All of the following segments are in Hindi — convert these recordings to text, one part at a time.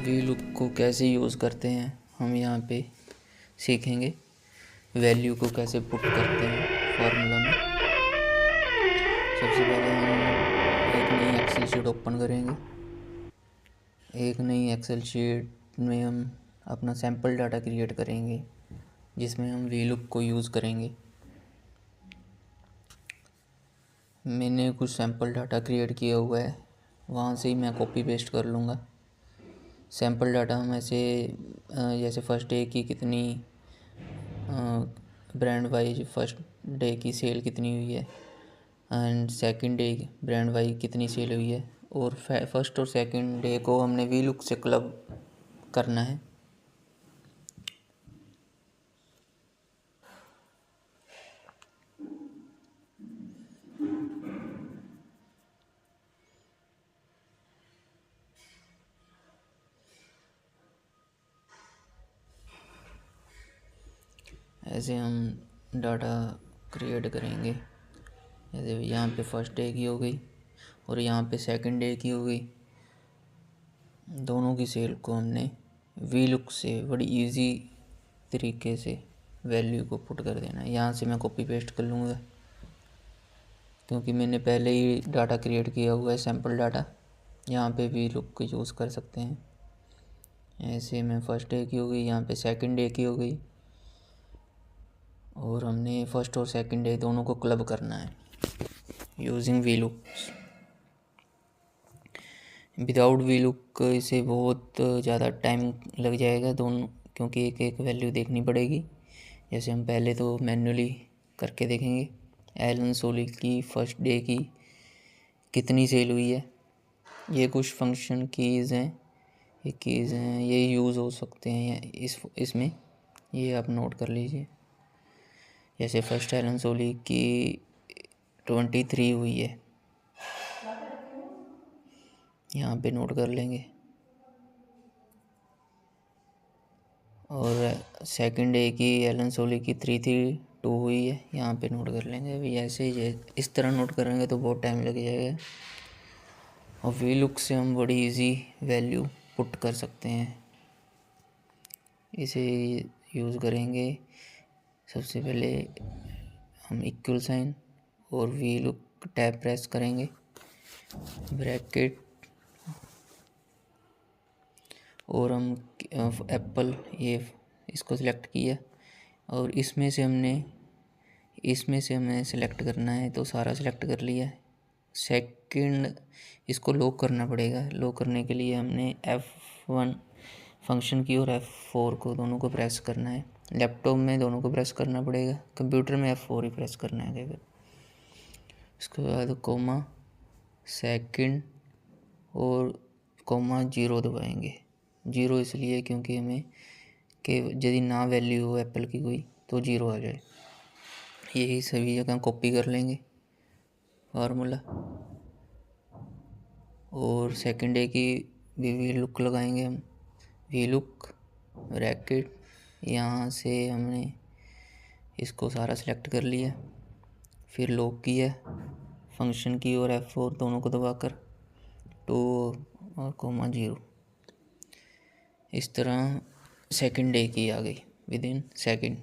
वी लुक को कैसे यूज़ करते हैं हम यहाँ पे सीखेंगे। वैल्यू को कैसे पुट करते हैं फार्मूला में। सबसे पहले हम एक नई एक्सेल शीट ओपन करेंगे। एक नई एक्सेल शीट में हम अपना सैम्पल डाटा क्रिएट करेंगे जिसमें हम वी लुक को यूज़ करेंगे। मैंने कुछ सैम्पल डाटा क्रिएट किया हुआ है, वहाँ से ही मैं कॉपी पेस्ट कर लूँगा। सैम्पल डाटा हम ऐसे जैसे फर्स्ट डे की कितनी ब्रांड वाइज फर्स्ट डे की सेल कितनी हुई है and second day brand wise कितनी सेल हुई है, और फर्स्ट और सेकंड डे को हमने वी लुक से क्लब करना है। ऐसे हम डाटा क्रिएट करेंगे। जैसे यहाँ पे फर्स्ट डे की हो गई और यहाँ पे सेकंड डे की हो गई। दोनों की सेल को हमने वी लुक से बड़ी इजी तरीके से वैल्यू को पुट कर देना है। यहाँ से मैं कॉपी पेस्ट कर लूँगा क्योंकि मैंने पहले ही डाटा क्रिएट किया हुआ है सैम्पल डाटा। यहाँ पे वी लुक को यूज़ कर सकते हैं। ऐसे में फर्स्ट डे की हो गई, यहाँ पे सेकंड डे की हो गई, और हमने फर्स्ट और सेकंड डे दोनों को क्लब करना है using V look. Without V look इसे बहुत ज़्यादा टाइम लग जाएगा दोनों, क्योंकि एक एक वैल्यू देखनी पड़ेगी। जैसे हम पहले तो मैन्युअली करके देखेंगे। एलन सोली की फर्स्ट डे की कितनी सेल हुई है। ये कुछ फंक्शन कीज़ हैं, ये यूज़ हो सकते हैं इसमें, ये आप नोट कर लीजिए। जैसे फर्स्ट एलन सोली की 23 हुई है, यहाँ पे नोट कर लेंगे। और सेकंड डे की एलन सोली की 332 हुई है, यहाँ पे नोट कर लेंगे। अभी ऐसे ही इस तरह नोट करेंगे तो बहुत टाइम लग जाएगा। और वी लुक से हम बड़ी इजी वैल्यू पुट कर सकते हैं। इसे यूज़ करेंगे। सबसे पहले हम इक्वल साइन और वी लुक टैब प्रेस करेंगे, ब्रैकेट, और हम एप्पल ये इसको सिलेक्ट किया और इसमें से हमें सेलेक्ट करना है, तो सारा सेलेक्ट कर लिया। सेकंड इसको लॉक करना पड़ेगा। लॉक करने के लिए हमने F1 फंक्शन की और F4 को दोनों को प्रेस करना है। लैपटॉप में दोनों को प्रेस करना पड़ेगा, कंप्यूटर में F4 ही प्रेस करना है केवल। उसके बाद कोमा सेकंड और कोमा 0 दबाएंगे। 0 इसलिए क्योंकि हमें कि यदि ना वैल्यू हो एप्पल की कोई तो 0 आ जाए। यही सभी जगह कॉपी कर लेंगे फार्मूला। और सेकंड डे की वी लुक लगाएंगे हम। वी लुक ब्रैकेट, यहाँ से हमने इसको सारा सिलेक्ट कर लिया, फिर लॉक किया फंक्शन की और F4 दोनों को दबाकर 2 और कोमा 0। इस तरह सेकंड डे की आ गई विदिन सेकंड।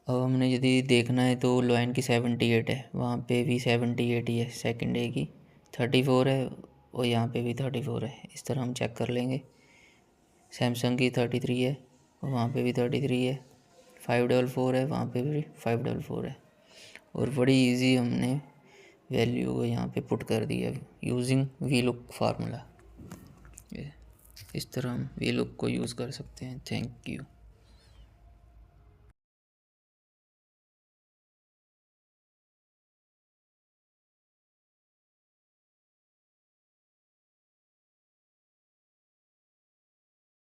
अब हमने यदि देखना है तो लाइन की 78 है, वहाँ पे भी 78 ही है। सेकंड डे की 34 है और यहाँ पे भी 34 है। इस तरह हम चेक कर लेंगे। सैमसंग की 33 है और वहाँ पे भी 33 है। 544 है, वहाँ पे भी 544 है। और बड़ी इजी हमने वैल्यू को यहाँ पे पुट कर दिया यूजिंग वी लुक फार्मूला। इस तरह हम वी लुक को यूज़ कर सकते हैं। Thank you.